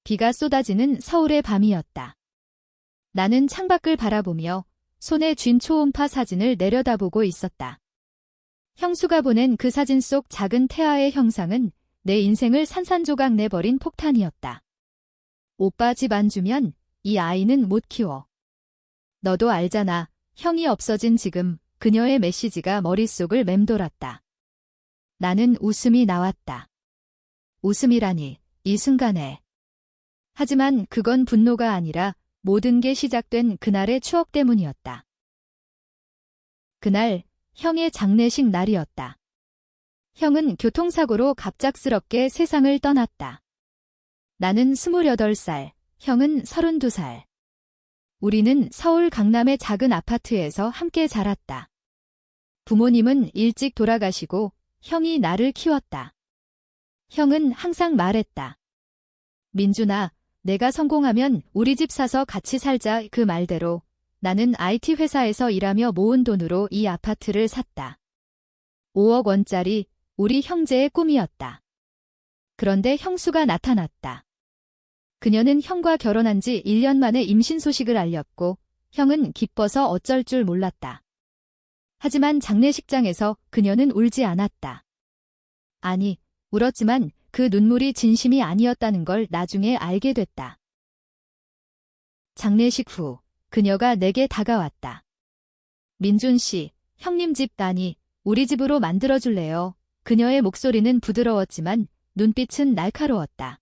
비가 쏟아지는 서울의 밤이었다. 나는 창밖을 바라보며 손에 쥔 초음파 사진을 내려다보고 있었다. 형수가 보낸 그 사진 속 작은 태아의 형상은 내 인생을 산산조각 내버린 폭탄이었다. 오빠 집 안 주면 이 아이는 못 키워. 너도 알잖아. 형이 없어진 지금 그녀의 메시지가 머릿속을 맴돌았다. 나는 웃음이 나왔다. 웃음이라니, 이 순간에. 하지만 그건 분노가 아니라 모든 게 시작된 그날의 추억 때문이었다. 그날, 형의 장례식 날이었다. 형은 교통사고로 갑작스럽게 세상을 떠났다. 나는 28살, 형은 32살. 우리는 서울 강남의 작은 아파트에서 함께 자랐다. 부모님은 일찍 돌아가시고 형이 나를 키웠다. 형은 항상 말했다. 민준아, 내가 성공하면 우리 집 사서 같이 살자. 그 말대로 나는 IT 회사에서 일하며 모은 돈으로 이 아파트를 샀다. 5억 원짜리 우리 형제의 꿈이었다. 그런데 형수가 나타났다. 그녀는 형과 결혼한 지 1년 만에 임신 소식을 알렸고 형은 기뻐서 어쩔 줄 몰랐다. 하지만 장례식장에서 그녀는 울지 않았다. 아니, 울었지만 그 눈물이 진심이 아니었다는 걸 나중에 알게 됐다. 장례식 후 그녀가 내게 다가왔다. 민준 씨, 형님 집 아니, 우리 집으로 만들어줄래요? 그녀의 목소리는 부드러웠지만 눈빛은 날카로웠다.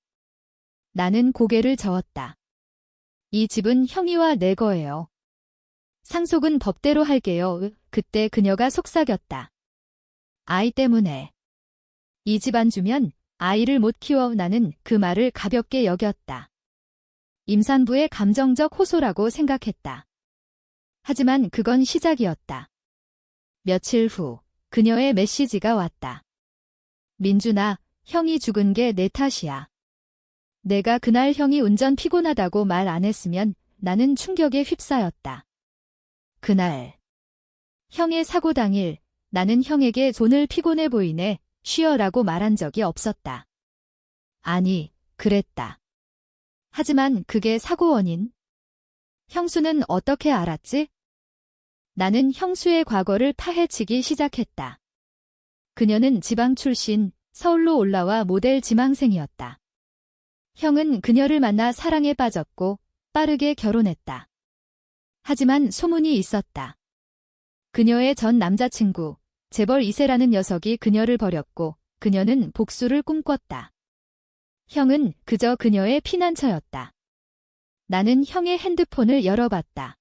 나는 고개를 저었다. 이 집은 형이와 내 거예요. 상속은 법대로 할게요. 그때 그녀가 속삭였다. 아이 때문에. 이 집 안 주면 아이를 못 키워. 나는 그 말을 가볍게 여겼다. 임산부의 감정적 호소라고 생각했다. 하지만 그건 시작이었다. 며칠 후 그녀의 메시지가 왔다. 민준아, 형이 죽은 게 내 탓이야. 내가 그날 형이 운전 피곤하다고 말 안 했으면 나는 충격에 휩싸였다. 그날 형의 사고 당일 나는 형에게 오늘 피곤해 보이네, 쉬어라고 말한 적이 없었다. 아니, 그랬다. 하지만 그게 사고 원인? 형수는 어떻게 알았지? 나는 형수의 과거를 파헤치기 시작했다. 그녀는 지방 출신, 서울로 올라와 모델 지망생이었다. 형은 그녀를 만나 사랑에 빠졌고 빠르게 결혼했다. 하지만 소문이 있었다. 그녀의 전 남자친구, 재벌 2세라는 녀석이 그녀를 버렸고 그녀는 복수를 꿈꿨다. 형은 그저 그녀의 피난처였다. 나는 형의 핸드폰을 열어봤다.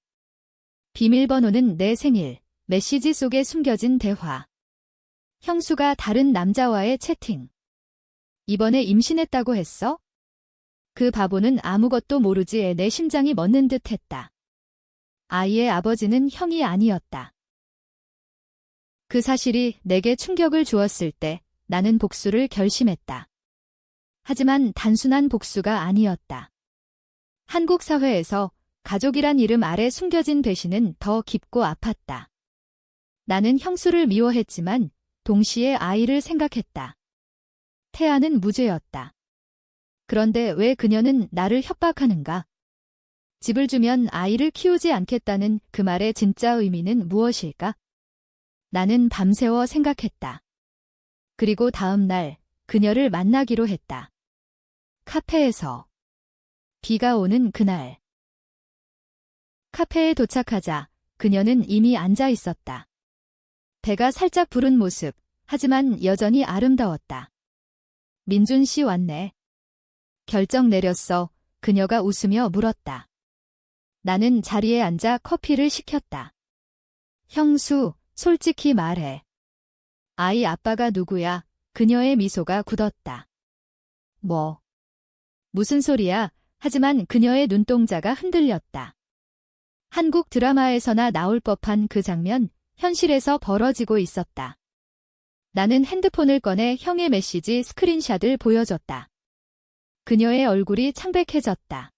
비밀번호는 내 생일, 메시지 속에 숨겨진 대화. 형수가 다른 남자와의 채팅. 이번에 임신했다고 했어? 그 바보는 아무것도 모르지. 내 심장이 멎는 듯 했다. 아이의 아버지는 형이 아니었다. 그 사실이 내게 충격을 주었을 때 나는 복수를 결심했다. 하지만 단순한 복수가 아니었다. 한국 사회에서 가족이란 이름 아래 숨겨진 배신은 더 깊고 아팠다. 나는 형수를 미워했지만 동시에 아이를 생각했다. 태아는 무죄였다. 그런데 왜 그녀는 나를 협박하는가? 집을 주면 아이를 키우지 않겠다는 그 말의 진짜 의미는 무엇일까? 나는 밤새워 생각했다. 그리고 다음 날 그녀를 만나기로 했다. 카페에서. 비가 오는 그날. 카페에 도착하자 그녀는 이미 앉아 있었다. 배가 살짝 부른 모습, 하지만 여전히 아름다웠다. 민준 씨 왔네. 결정 내렸어. 그녀가 웃으며 물었다. 나는 자리에 앉아 커피를 시켰다. 형수, 솔직히 말해. 아이 아빠가 누구야? 그녀의 미소가 굳었다. 뭐? 무슨 소리야? 하지만 그녀의 눈동자가 흔들렸다. 한국 드라마에서나 나올 법한 그 장면, 현실에서 벌어지고 있었다. 나는 핸드폰을 꺼내 형의 메시지 스크린샷을 보여줬다. 그녀의 얼굴이 창백해졌다.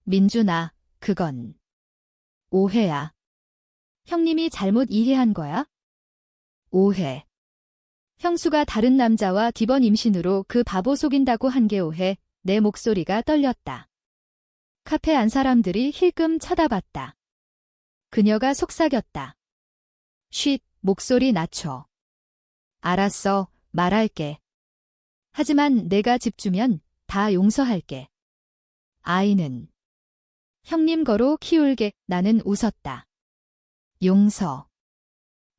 민준아, 그건 오해야. 형님이 잘못 이해한 거야? 오해. 형수가 다른 남자와 뒤번 임신으로 그 바보 속인다고 한 게 오해. 내 목소리가 떨렸다. 카페 안 사람들이 힐끔 쳐다봤다. 그녀가 속삭였다. 쉿, 목소리 낮춰. 알았어, 말할게. 하지만 내가 집 주면 다 용서할게. 아이는 형님 거로 키울게. 나는 웃었다. 용서.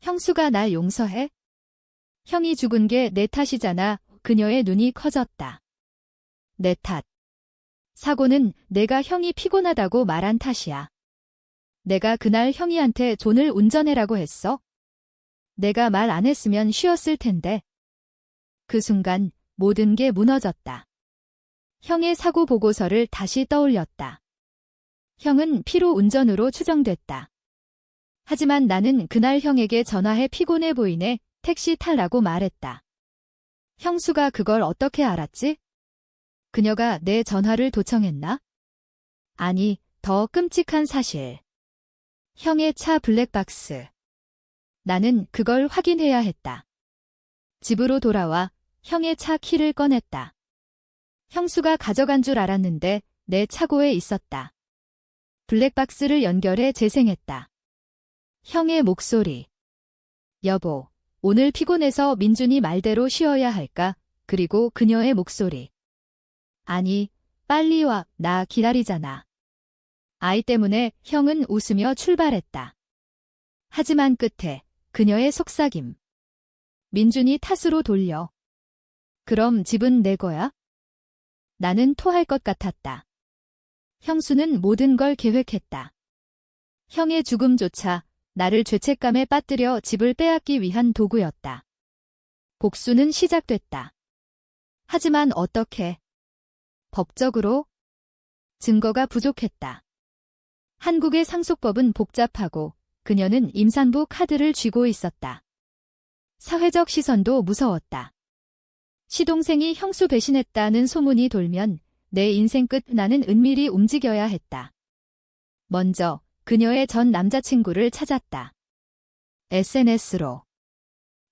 형수가 날 용서해? 형이 죽은 게 내 탓이잖아. 그녀의 눈이 커졌다. 내 탓. 사고는 내가 형이 피곤하다고 말한 탓이야. 내가 그날 형이한테 존을 운전해라고 했어? 내가 말 안 했으면 쉬었을 텐데. 그 순간 모든 게 무너졌다. 형의 사고 보고서를 다시 떠올렸다. 형은 피로 운전으로 추정됐다. 하지만 나는 그날 형에게 전화해 피곤해 보이네 택시 타라고 말했다. 형수가 그걸 어떻게 알았지? 그녀가 내 전화를 도청했나? 아니, 더 끔찍한 사실. 형의 차 블랙박스. 나는 그걸 확인해야 했다. 집으로 돌아와 형의 차 키를 꺼냈다. 형수가 가져간 줄 알았는데 내 차고에 있었다. 블랙박스를 연결해 재생했다. 형의 목소리. 여보, 오늘 피곤해서 민준이 말대로 쉬어야 할까? 그리고 그녀의 목소리. 아니, 빨리 와, 나 기다리잖아. 아이 때문에 형은 웃으며 출발했다. 하지만 끝에 그녀의 속삭임. 민준이 탓으로 돌려. 그럼 집은 내 거야? 나는 토할 것 같았다. 형수는 모든 걸 계획했다. 형의 죽음조차 나를 죄책감에 빠뜨려 집을 빼앗기 위한 도구였다. 복수는 시작됐다. 하지만 어떻게? 법적으로? 증거가 부족했다. 한국의 상속법은 복잡하고 그녀는 임산부 카드를 쥐고 있었다. 사회적 시선도 무서웠다. 시동생이 형수 배신했다는 소문이 돌면 내 인생 끝. 나는 은밀히 움직여야 했다. 먼저 그녀의 전 남자친구를 찾았다. SNS로.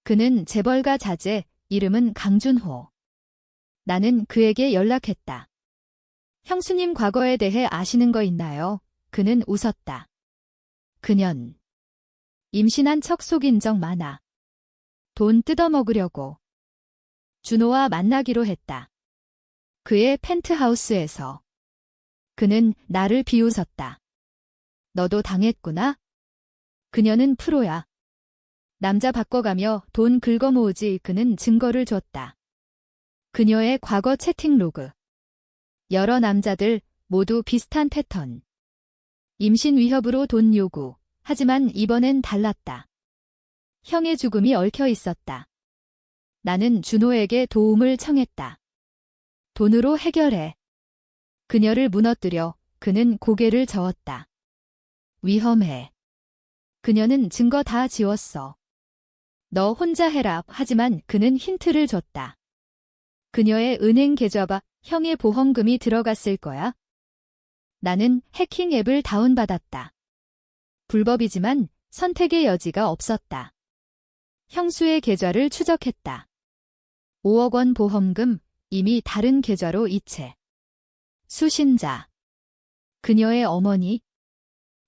그는 재벌가 자제, 이름은 강준호. 나는 그에게 연락했다. 형수님 과거에 대해 아시는 거 있나요? 그는 웃었다. 그년. 임신한 척 속인 적 많아. 돈 뜯어먹으려고. 준호와 만나기로 했다. 그의 펜트하우스에서. 그는 나를 비웃었다. 너도 당했구나? 그녀는 프로야. 남자 바꿔가며 돈 긁어모으지. 그는 증거를 줬다. 그녀의 과거 채팅 로그. 여러 남자들 모두 비슷한 패턴. 임신 위협으로 돈 요구. 하지만 이번엔 달랐다. 형의 죽음이 얽혀 있었다. 나는 준호에게 도움을 청했다. 돈으로 해결해. 그녀를 무너뜨려. 그는 고개를 저었다. 위험해. 그녀는 증거 다 지웠어. 너 혼자 해라. 하지만 그는 힌트를 줬다. 그녀의 은행 계좌봐. 형의 보험금이 들어갔을 거야. 나는 해킹 앱을 다운받았다. 불법이지만 선택의 여지가 없었다. 형수의 계좌를 추적했다. 5억 원 보험금, 이미 다른 계좌로 이체. 수신자. 그녀의 어머니?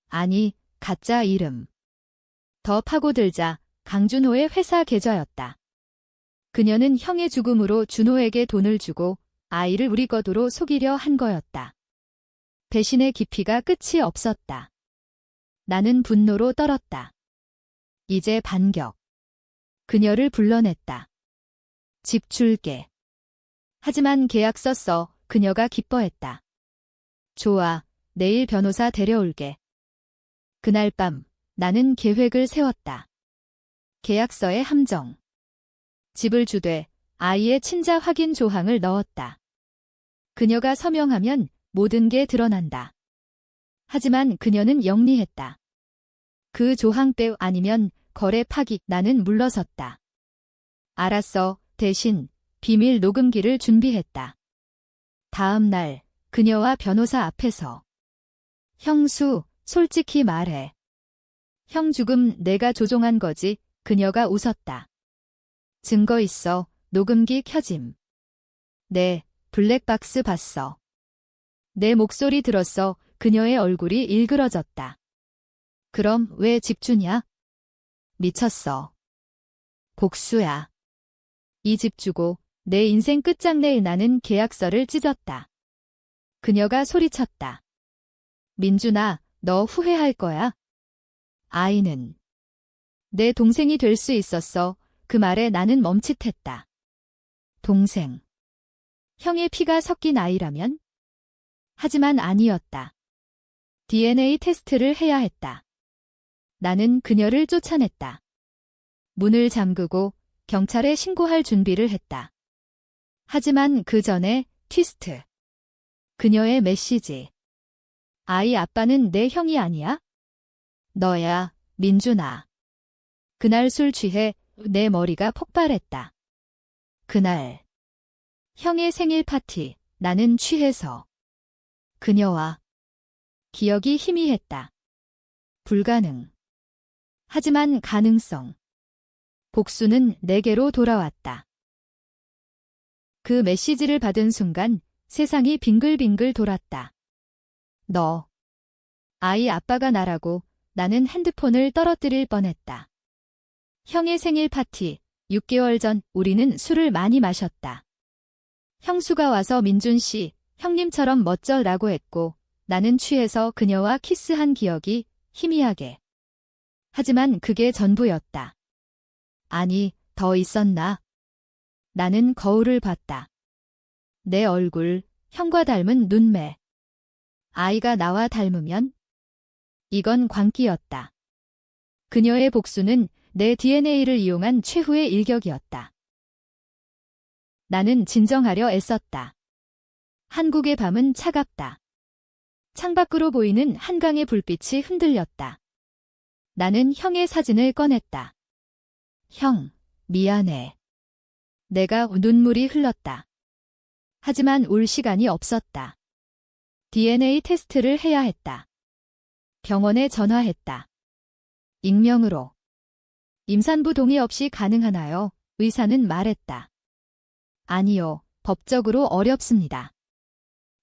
아니, 가짜 이름. 더 파고들자 강준호의 회사 계좌였다. 그녀는 형의 죽음으로 준호에게 돈을 주고 아이를 우리 것으로 속이려 한 거였다. 배신의 깊이가 끝이 없었다. 나는 분노로 떨었다. 이제 반격. 그녀를 불러냈다. 집 줄게. 하지만 계약서 써. 그녀가 기뻐했다. 좋아, 내일 변호사 데려올게. 그날 밤 나는 계획을 세웠다. 계약서에 함정. 집을 주되 아이의 친자 확인 조항을 넣었다. 그녀가 서명하면 모든 게 드러난다. 하지만 그녀는 영리했다. 그 조항 때 아니면 거래 파기. 나는 물러섰다. 알았어. 대신 비밀 녹음기를 준비했다. 다음 날 그녀와 변호사 앞에서. 형수, 솔직히 말해. 형 죽음 내가 조종한 거지. 그녀가 웃었다. 증거 있어. 녹음기 켜짐. 네, 블랙박스 봤어. 내 목소리 들었어. 그녀의 얼굴이 일그러졌다. 그럼 왜 집 주냐? 미쳤어. 복수야. 이 집 주고 내 인생 끝장내에 나는 계약서를 찢었다. 그녀가 소리쳤다. 민준아, 너 후회할 거야. 아이는 내 동생이 될 수 있었어. 그 말에 나는 멈칫했다. 동생. 형의 피가 섞인 아이라면? 하지만 아니었다. DNA 테스트를 해야 했다. 나는 그녀를 쫓아냈다. 문을 잠그고 경찰에 신고할 준비를 했다. 하지만 그 전에 트위스트. 그녀의 메시지. 아이 아빠는 내 형이 아니야? 너야, 민준아. 그날 술 취해 내 머리가 폭발했다. 그날 형의 생일 파티, 나는 취해서 그녀와 기억이 희미했다. 불가능. 하지만 가능성. 복수는 내게로 돌아왔다. 그 메시지를 받은 순간 세상이 빙글빙글 돌았다. 너. 아이 아빠가 나라고. 나는 핸드폰을 떨어뜨릴 뻔했다. 형의 생일 파티. 6개월 전 우리는 술을 많이 마셨다. 형수가 와서 민준 씨, 형님처럼 멋져라고 했고 나는 취해서 그녀와 키스한 기억이 희미하게. 하지만 그게 전부였다. 아니, 더 있었나? 나는 거울을 봤다. 내 얼굴, 형과 닮은 눈매. 아이가 나와 닮으면? 이건 광기였다. 그녀의 복수는 내 DNA를 이용한 최후의 일격이었다. 나는 진정하려 애썼다. 한국의 밤은 차갑다. 창밖으로 보이는 한강의 불빛이 흔들렸다. 나는 형의 사진을 꺼냈다. 형, 미안해. 내가 눈물이 흘렀다. 하지만 울 시간이 없었다. DNA 테스트를 해야 했다. 병원에 전화했다. 익명으로. 임산부 동의 없이 가능하나요? 의사는 말했다. 아니요, 법적으로 어렵습니다.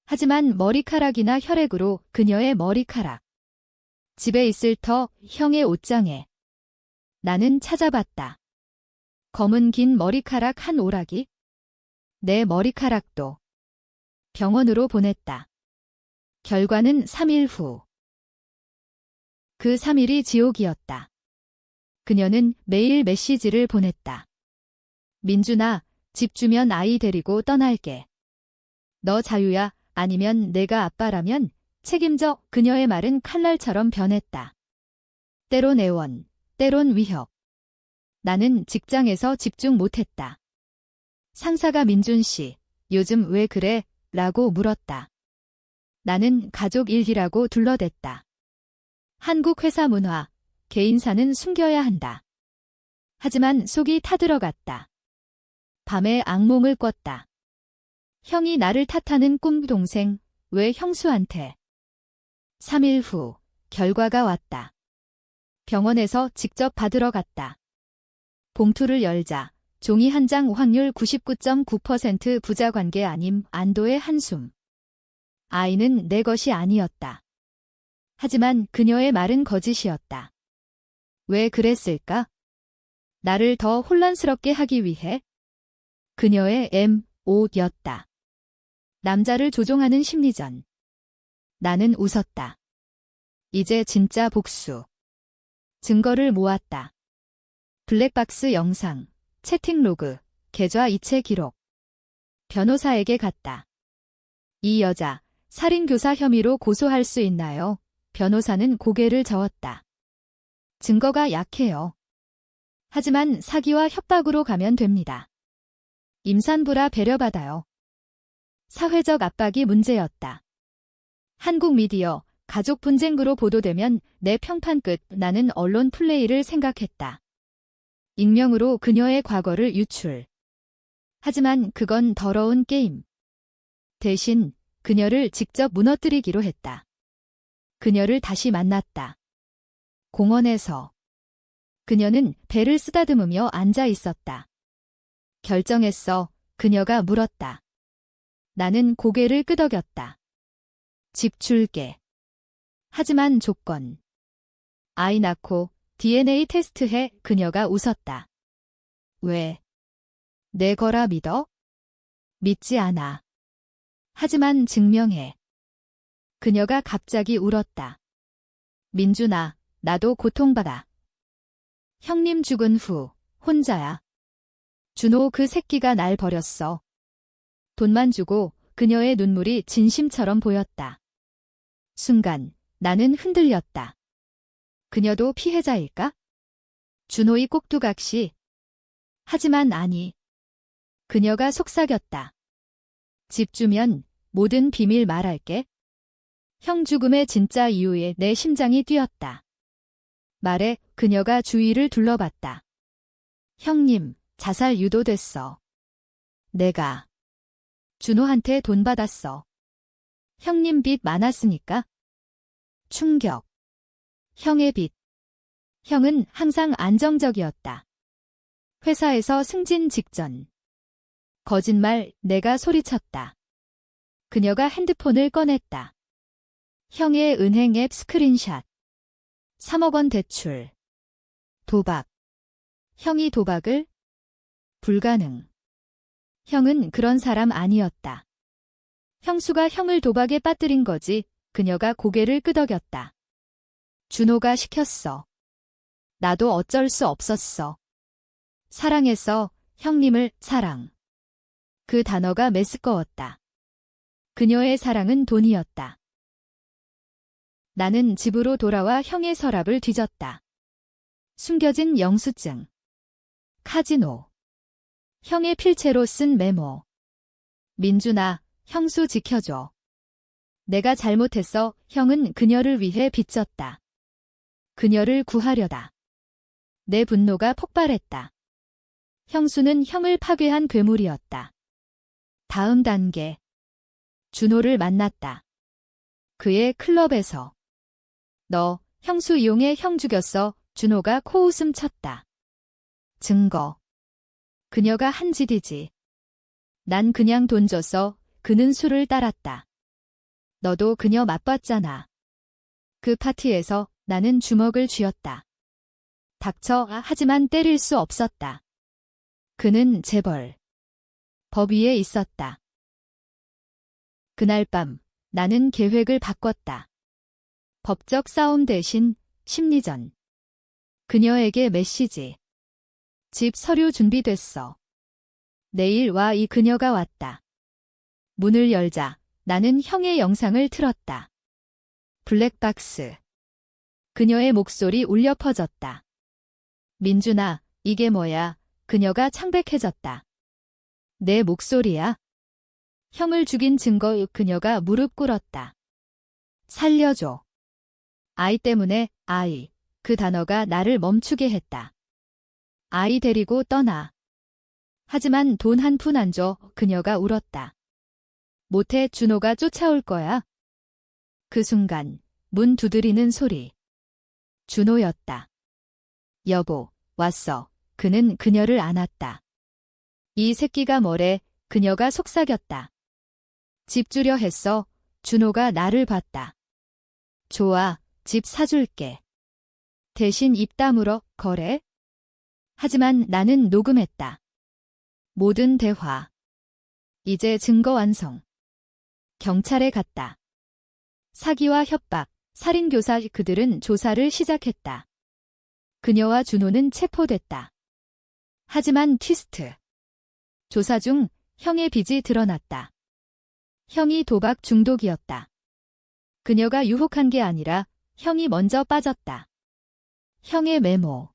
하지만 머리카락이나 혈액으로 그녀의 머리카락. 집에 있을 터, 형의 옷장에. 나는 찾아봤다. 검은 긴 머리카락 한 오락이. 내 머리카락도. 병원으로 보냈다. 결과는 3일 후. 그 3일이 지옥이었다. 그녀는 매일 메시지를 보냈다. 민준아, 집 주면 아이 데리고 떠날게. 너 자유야. 아니면 내가 아빠라면 책임져. 그녀의 말은 칼날처럼 변했다. 때론 애원, 때론 위협. 나는 직장에서 집중 못했다. 상사가 민준 씨, 요즘 왜 그래? 라고 물었다. 나는 가족 일기라고 둘러댔다. 한국 회사 문화, 개인사는 숨겨야 한다. 하지만 속이 타들어갔다. 밤에 악몽을 꿨다. 형이 나를 탓하는 꿈. 동생, 왜 형수한테? 3일 후 결과가 왔다. 병원에서 직접 받으러 갔다. 봉투를 열자 종이 한 장. 확률 99.9% 부자관계 아님. 안도의 한숨. 아이는 내 것이 아니었다. 하지만 그녀의 말은 거짓이었다. 왜 그랬을까? 나를 더 혼란스럽게 하기 위해? 그녀의 MO였다. 남자를 조종하는 심리전. 나는 웃었다. 이제 진짜 복수. 증거를 모았다. 블랙박스 영상, 채팅 로그, 계좌 이체 기록. 변호사에게 갔다. 이 여자, 살인교사 혐의로 고소할 수 있나요? 변호사는 고개를 저었다. 증거가 약해요. 하지만 사기와 협박으로 가면 됩니다. 임산부라 배려받아요. 사회적 압박이 문제였다. 한국 미디어, 가족 분쟁으로 보도되면 내 평판 끝. 나는 언론 플레이를 생각했다. 익명으로 그녀의 과거를 유출. 하지만 그건 더러운 게임. 대신 그녀를 직접 무너뜨리기로 했다. 그녀를 다시 만났다. 공원에서. 그녀는 배를 쓰다듬으며 앉아 있었다. 결정했어. 그녀가 물었다. 나는 고개를 끄덕였다. 집 줄게. 하지만 조건. 아이 낳고 DNA 테스트해. 그녀가 웃었다. 왜? 내 거라 믿어? 믿지 않아. 하지만 증명해. 그녀가 갑자기 울었다. 민준아, 나도 고통받아. 형님 죽은 후 혼자야. 준호 그 새끼가 날 버렸어. 돈만 주고 그녀의 눈물이 진심처럼 보였다. 순간 나는 흔들렸다. 그녀도 피해자일까? 준호의 꼭두각시. 하지만 아니. 그녀가 속삭였다. 집 주면 모든 비밀 말할게. 형 죽음의 진짜 이유에 내 심장이 뛰었다. 말에 그녀가 주위를 둘러봤다. 형님, 자살 유도됐어. 내가 준호한테 돈 받았어. 형님 빚 많았으니까. 충격. 형의 빚. 형은 항상 안정적이었다. 회사에서 승진 직전. 거짓말. 내가 소리쳤다. 그녀가 핸드폰을 꺼냈다. 형의 은행 앱 스크린샷. 3억 원 대출. 도박. 형이 도박을? 불가능. 형은 그런 사람 아니었다. 형수가 형을 도박에 빠뜨린 거지. 그녀가 고개를 끄덕였다. 준호가 시켰어. 나도 어쩔 수 없었어. 사랑해서 형님을 사랑. 그 단어가 메스꺼웠다. 그녀의 사랑은 돈이었다. 나는 집으로 돌아와 형의 서랍을 뒤졌다. 숨겨진 영수증. 카지노. 형의 필체로 쓴 메모. 민준아, 형수 지켜줘. 내가 잘못했어. 형은 그녀를 위해 빚졌다. 그녀를 구하려다. 내 분노가 폭발했다. 형수는 형을 파괴한 괴물이었다. 다음 단계. 준호를 만났다. 그의 클럽에서. 너 형수 이용해 형 죽였어. 준호가 코웃음 쳤다. 증거. 그녀가 한 짓이지. 난 그냥 돈 줬어. 그는 술을 따랐다. 너도 그녀 맛봤잖아. 그 파티에서 나는 주먹을 쥐었다. 닥쳐. 하지만 때릴 수 없었다. 그는 재벌. 법 위에 있었다. 그날 밤 나는 계획을 바꿨다. 법적 싸움 대신 심리전. 그녀에게 메시지. 집 서류 준비됐어. 내일 와. 이 그녀가 왔다. 문을 열자 나는 형의 영상을 틀었다. 블랙박스. 그녀의 목소리 울려 퍼졌다. 민준아, 이게 뭐야? 그녀가 창백해졌다. 내 목소리야? 형을 죽인 증거. 그녀가 무릎 꿇었다. 살려줘. 아이 때문에. 아이. 그 단어가 나를 멈추게 했다. 아이 데리고 떠나. 하지만 돈 한 푼 안 줘. 그녀가 울었다. 못해. 준호가 쫓아올 거야. 그 순간 문 두드리는 소리. 준호였다. 여보, 왔어. 그는 그녀를 안았다. 이 새끼가 뭐래? 그녀가 속삭였다. 집 주려 했어. 준호가 나를 봤다. 좋아, 집 사줄게. 대신 입 다물어. 거래? 하지만 나는 녹음했다. 모든 대화. 이제 증거 완성. 경찰에 갔다. 사기와 협박, 살인교사. 그들은 조사를 시작했다. 그녀와 준호는 체포됐다. 하지만 트위스트. 조사 중 형의 빚이 드러났다. 형이 도박 중독이었다. 그녀가 유혹한 게 아니라 형이 먼저 빠졌다. 형의 메모.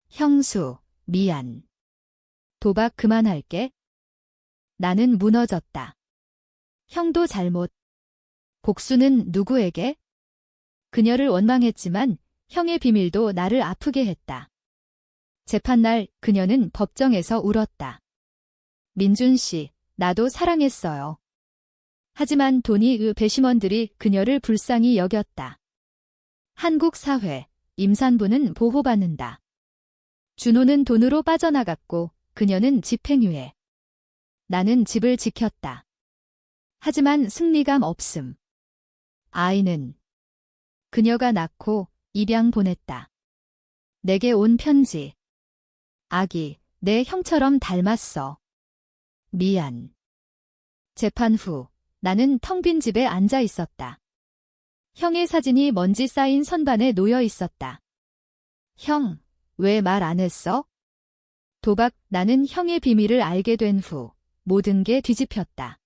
형수, 미안. 도박 그만할게. 나는 무너졌다. 형도 잘못. 복수는 누구에게? 그녀를 원망했지만 형의 비밀도 나를 아프게 했다. 재판날 그녀는 법정에서 울었다. 민준 씨, 나도 사랑했어요. 하지만 돈이 배심원들이 그녀를 불쌍히 여겼다. 한국 사회, 임산부는 보호받는다. 준호는 돈으로 빠져나갔고 그녀는 집행유예. 나는 집을 지켰다. 하지만 승리감 없음. 아이는 그녀가 낳고 입양 보냈다. 내게 온 편지. 아기, 내 형처럼 닮았어. 미안. 재판 후 나는 텅 빈 집에 앉아 있었다. 형의 사진이 먼지 쌓인 선반에 놓여 있었다. 형, 왜 말 안 했어? 도박, 나는 형의 비밀을 알게 된 후 모든 게 뒤집혔다.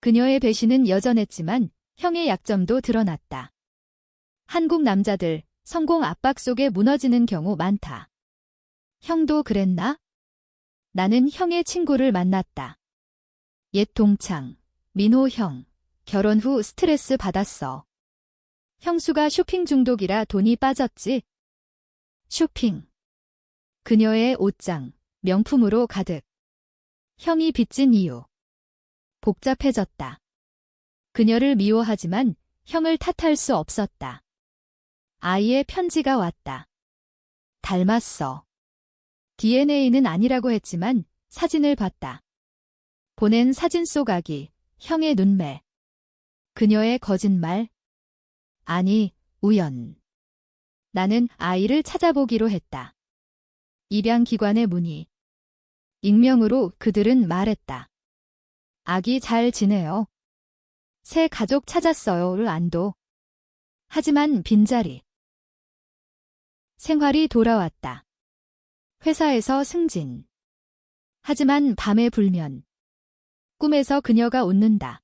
그녀의 배신은 여전했지만 형의 약점도 드러났다. 한국 남자들, 성공 압박 속에 무너지는 경우 많다. 형도 그랬나? 나는 형의 친구를 만났다. 옛 동창, 민호 형. 결혼 후 스트레스 받았어. 형수가 쇼핑 중독이라 돈이 빠졌지. 쇼핑. 그녀의 옷장, 명품으로 가득. 형이 빚진 이유. 복잡해졌다. 그녀를 미워하지만 형을 탓할 수 없었다. 아이의 편지가 왔다. 닮았어. DNA는 아니라고 했지만 사진을 봤다. 보낸 사진 속 아기, 형의 눈매. 그녀의 거짓말. 아니, 우연. 나는 아이를 찾아보기로 했다. 입양기관의 문의. 익명으로 그들은 말했다. 아기 잘 지내요. 새 가족 찾았어요를 안도. 하지만 빈자리. 생활이 돌아왔다. 회사에서 승진. 하지만 밤에 불면. 꿈에서 그녀가 웃는다.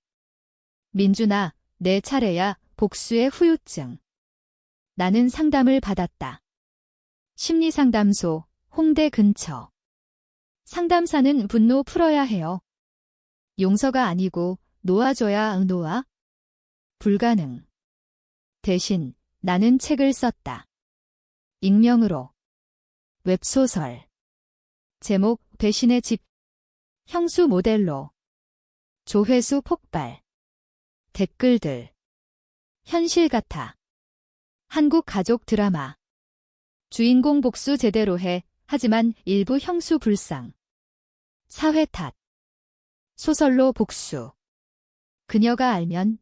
민준아, 내 차례야. 복수의 후유증. 나는 상담을 받았다. 심리상담소, 홍대 근처. 상담사는 분노 풀어야 해요. 용서가 아니고 놓아줘야 놓아? 불가능. 대신 나는 책을 썼다. 익명으로. 웹소설. 제목 배신의 집. 형수 모델로. 조회수 폭발. 댓글들. 현실 같아. 한국 가족 드라마. 주인공 복수 제대로 해. 하지만 일부 형수 불상. 사회 탓. 소설로 복수. 그녀가 알면.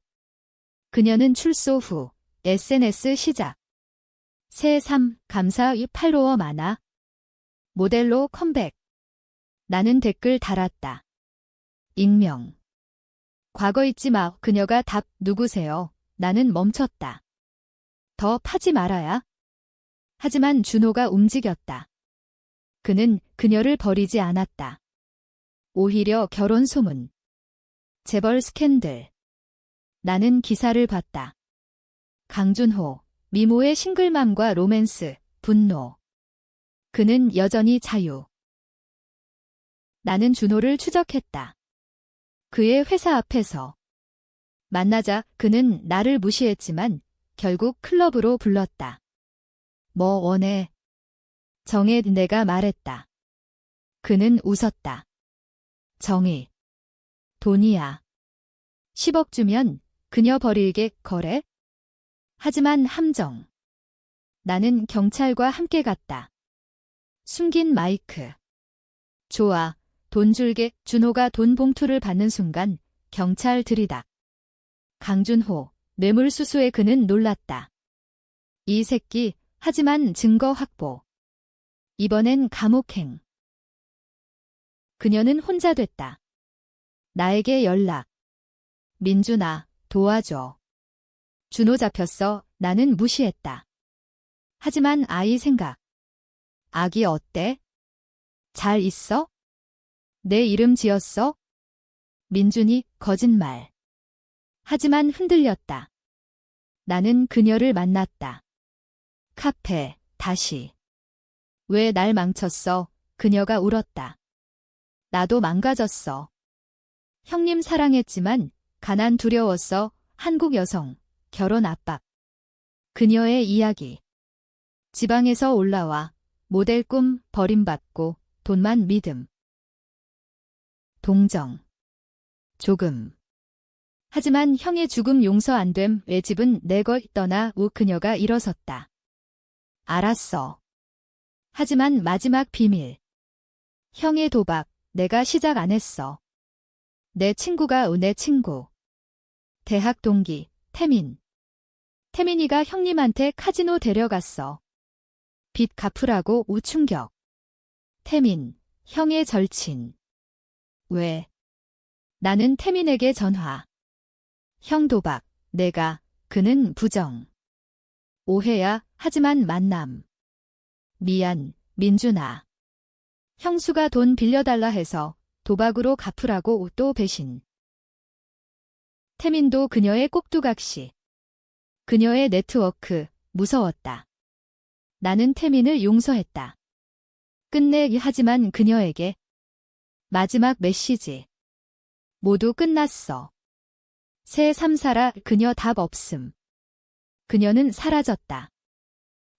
그녀는 출소 후 SNS 시작. 새 삶 감사 이 팔로워 많아. 모델로 컴백. 나는 댓글 달았다. 익명. 과거 잊지 마. 그녀가 답 누구세요? 나는 멈췄다. 더 파지 말아야. 하지만 준호가 움직였다. 그는 그녀를 버리지 않았다. 오히려 결혼 소문. 재벌 스캔들. 나는 기사를 봤다. 강준호, 미모의 싱글맘과 로맨스, 분노. 그는 여전히 자유. 나는 준호를 추적했다. 그의 회사 앞에서. 만나자 그는 나를 무시했지만 결국 클럽으로 불렀다. 뭐 원해? 정해 내가 말했다. 그는 웃었다. 정의. 돈이야. 10억 주면 그녀 버리게 거래? 하지만 함정. 나는 경찰과 함께 갔다. 숨긴 마이크. 좋아. 돈 줄게. 준호가 돈 봉투를 받는 순간 경찰 들이닥. 강준호, 뇌물수수에 그는 놀랐다. 이 새끼, 하지만 증거 확보. 이번엔 감옥행. 그녀는 혼자 됐다. 나에게 연락. 민준아, 도와줘. 준호 잡혔어. 나는 무시했다. 하지만 아이 생각. 아기 어때? 잘 있어? 내 이름 지었어? 민준이 거짓말. 하지만 흔들렸다. 나는 그녀를 만났다. 카페, 다시. 왜 날 망쳤어? 그녀가 울었다. 나도 망가졌어. 형님 사랑했지만 가난 두려웠어. 한국 여성, 결혼 압박. 그녀의 이야기. 지방에서 올라와 모델 꿈 버림받고 돈만 믿음. 동정. 조금. 하지만 형의 죽음 용서 안 됨. 왜 집은 내거 떠나 우 그녀가 일어섰다. 알았어. 하지만 마지막 비밀. 형의 도박, 내가 시작 안 했어. 내 친구가 내 친구. 대학 동기, 태민. 태민이가 형님한테 카지노 데려갔어. 빚 갚으라고 우충격. 태민, 형의 절친. 왜? 나는 태민에게 전화. 형 도박, 내가, 그는 부정. 오해야, 하지만 만남. 미안, 민준아. 형수가 돈 빌려달라 해서 도박으로 갚으라고 또 배신. 태민도 그녀의 꼭두각시. 그녀의 네트워크, 무서웠다. 나는 태민을 용서했다. 끝내 하지만 그녀에게 마지막 메시지. 모두 끝났어. 새 3사라 그녀 답 없음. 그녀는 사라졌다.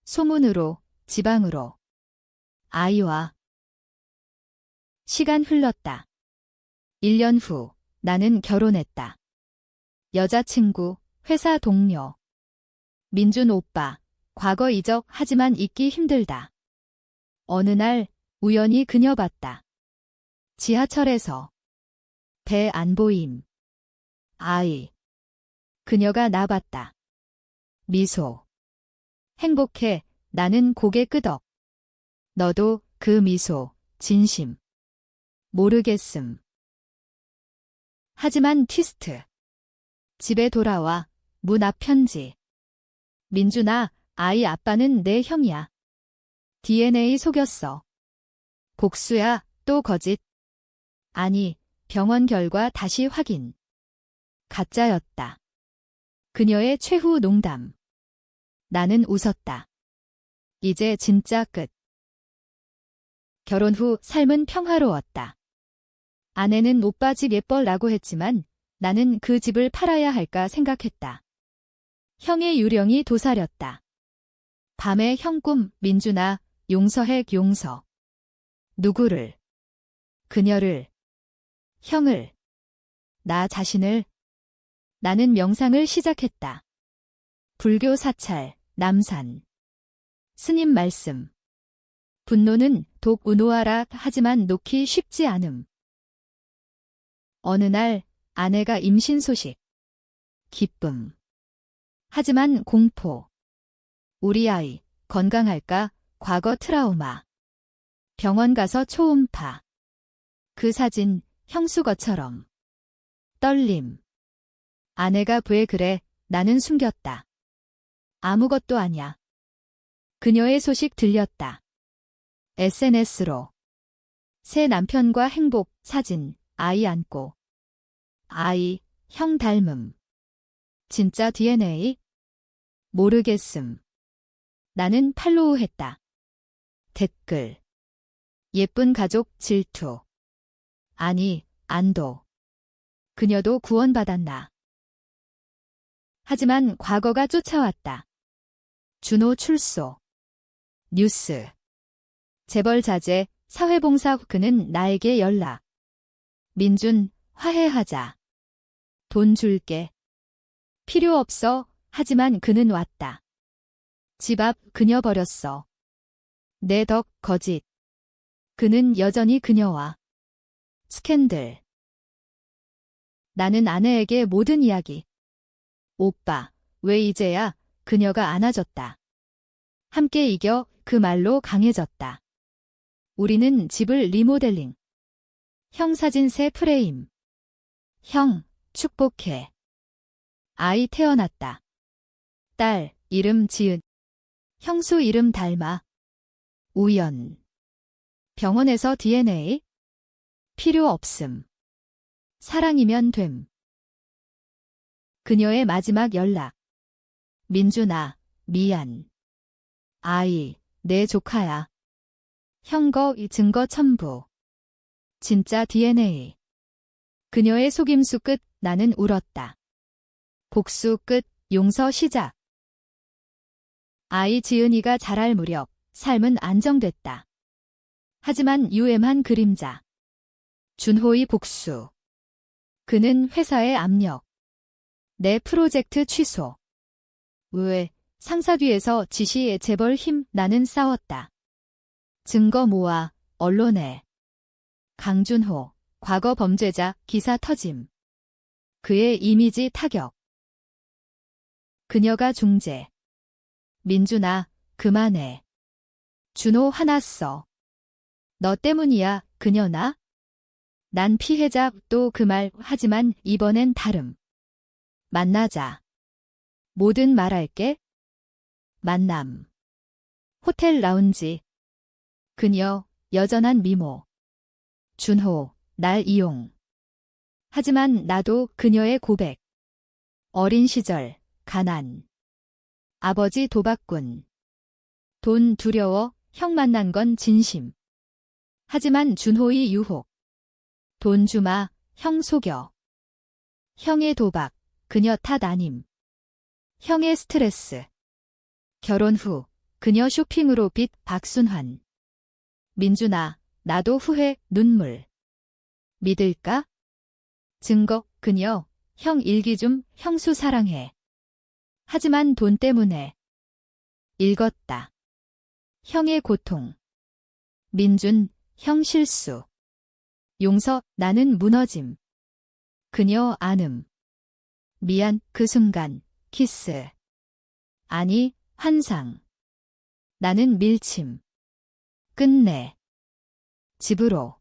소문으로, 지방으로. 아이와. 시간 흘렀다. 1년 후, 나는 결혼했다. 여자친구, 회사 동료. 민준 오빠, 과거 이적 하지만 잊기 힘들다. 어느 날, 우연히 그녀 봤다. 지하철에서. 배 안 보임. 아이. 그녀가 나 봤다. 미소. 행복해, 나는 고개 끄덕. 너도 그 미소, 진심. 모르겠음. 하지만 트위스트. 집에 돌아와, 문 앞 편지. 민준아, 아이 아빠는 내 형이야. DNA 속였어. 복수야, 또 거짓. 아니, 병원 결과 다시 확인. 가짜였다. 그녀의 최후 농담. 나는 웃었다. 이제 진짜 끝. 결혼 후 삶은 평화로웠다. 아내는 오빠 집 예뻐라고 했지만 나는 그 집을 팔아야 할까 생각했다. 형의 유령이 도사렸다. 밤에 형 꿈, 민준아, 용서해 용서. 누구를? 그녀를. 형을. 나 자신을. 나는 명상을 시작했다. 불교 사찰, 남산. 스님 말씀. 분노는 독 운호하라 하지만 놓기 쉽지 않음. 어느 날 아내가 임신 소식. 기쁨. 하지만 공포. 우리 아이 건강할까? 과거 트라우마. 병원 가서 초음파. 그 사진 형수 것처럼. 떨림. 아내가 왜 그래? 나는 숨겼다. 아무것도 아냐. 그녀의 소식 들렸다. SNS로. 새 남편과 행복 사진, 아이 안고. 아이, 형 닮음. 진짜 DNA? 모르겠음. 나는 팔로우했다. 댓글. 예쁜 가족 질투. 아니, 안도. 그녀도 구원받았나. 하지만 과거가 쫓아왔다. 준호 출소. 뉴스. 재벌 자제, 사회봉사 그는 나에게 연락. 민준, 화해하자. 돈 줄게. 필요 없어. 하지만 그는 왔다. 집 앞 그녀 버렸어. 내 덕 거짓. 그는 여전히 그녀와. 스캔들. 나는 아내에게 모든 이야기. 오빠, 왜 이제야? 그녀가 안아줬다. 함께 이겨 그 말로 강해졌다. 우리는 집을 리모델링. 형 사진 새 프레임. 형, 축복해. 아이 태어났다. 딸, 이름 지은. 형수 이름 닮아. 우연. 병원에서 DNA? 필요 없음. 사랑이면 됨. 그녀의 마지막 연락. 민준아, 미안. 아이, 내 조카야. 형거 이 증거 첨부. 진짜 DNA. 그녀의 속임수 끝, 나는 울었다. 복수 끝, 용서 시작. 아이 지은이가 자랄 무렵, 삶은 안정됐다. 하지만 유엠한 그림자. 준호의 복수. 그는 회사의 압력. 내 프로젝트 취소. 왜, 상사 뒤에서 지시에 재벌 힘, 나는 싸웠다. 증거 모아, 언론에. 강준호, 과거 범죄자 기사 터짐. 그의 이미지 타격. 그녀가 중재. 민준아, 그만해. 준호 화났어. 너 때문이야, 그녀나? 난 피해자 또 그 말 하지만 이번엔 다름. 만나자. 뭐든 말할게. 만남. 호텔 라운지. 그녀, 여전한 미모. 준호, 날 이용. 하지만 나도 그녀의 고백. 어린 시절, 가난. 아버지 도박꾼. 돈 두려워, 형 만난 건 진심. 하지만 준호의 유혹. 돈 주마, 형 속여. 형의 도박, 그녀 탓 아님. 형의 스트레스. 결혼 후, 그녀 쇼핑으로 빚 박순환. 민준아, 나도 후회, 눈물. 믿을까? 증거, 그녀, 형 일기 좀, 형수 사랑해. 하지만 돈 때문에. 읽었다. 형의 고통. 민준, 형 실수. 용서, 나는 무너짐. 그녀 안음. 미안, 그 순간, 키스. 아니, 환상. 나는 밀침. 끝내. 집으로.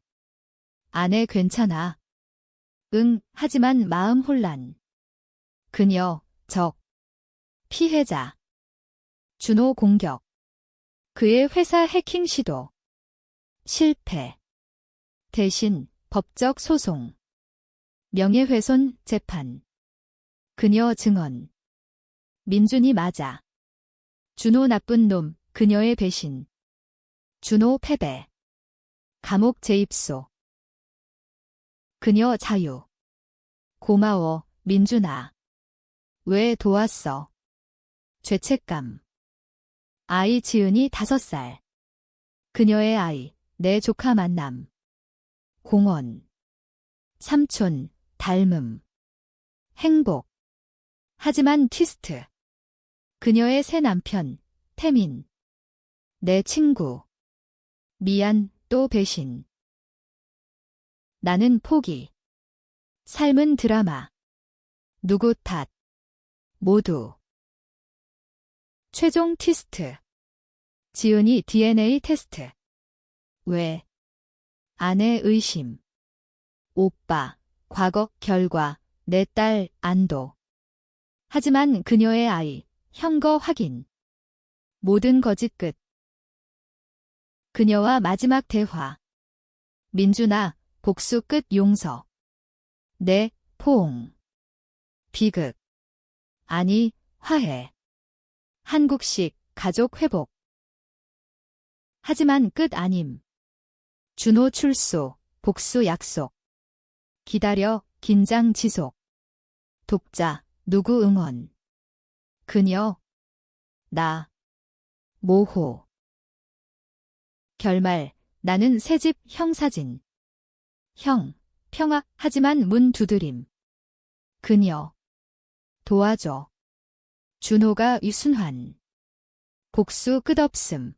아내 괜찮아. 응, 하지만 마음 혼란. 그녀, 적. 피해자. 준호 공격. 그의 회사 해킹 시도. 실패. 대신 법적 소송. 명예훼손 재판. 그녀 증언. 민준이 맞아. 준호 나쁜 놈, 그녀의 배신. 준호 패배. 감옥 재입소. 그녀 자유. 고마워, 민준아. 왜 도왔어? 죄책감. 아이 지은이 5살. 그녀의 아이, 내 조카 만남. 공원. 삼촌, 닮음. 행복. 하지만 트위스트. 그녀의 새 남편, 태민. 내 친구. 미안, 또 배신. 나는 포기. 삶은 드라마. 누구 탓. 모두. 최종 트위스트. 지은이 DNA 테스트. 왜? 아내 의심. 오빠, 과거, 결과, 내 딸, 안도. 하지만 그녀의 아이, 형거 확인. 모든 거짓 끝. 그녀와 마지막 대화. 민준아, 복수 끝 용서. 네, 포옹. 비극. 아니, 화해. 한국식 가족 회복. 하지만 끝 아님. 준호 출소, 복수 약속. 기다려, 긴장 지속. 독자, 누구 응원. 그녀. 나. 모호. 결말, 나는 새집 형 사진. 형, 평화, 하지만 문 두드림. 그녀. 도와줘. 준호가 유순환. 복수 끝없음.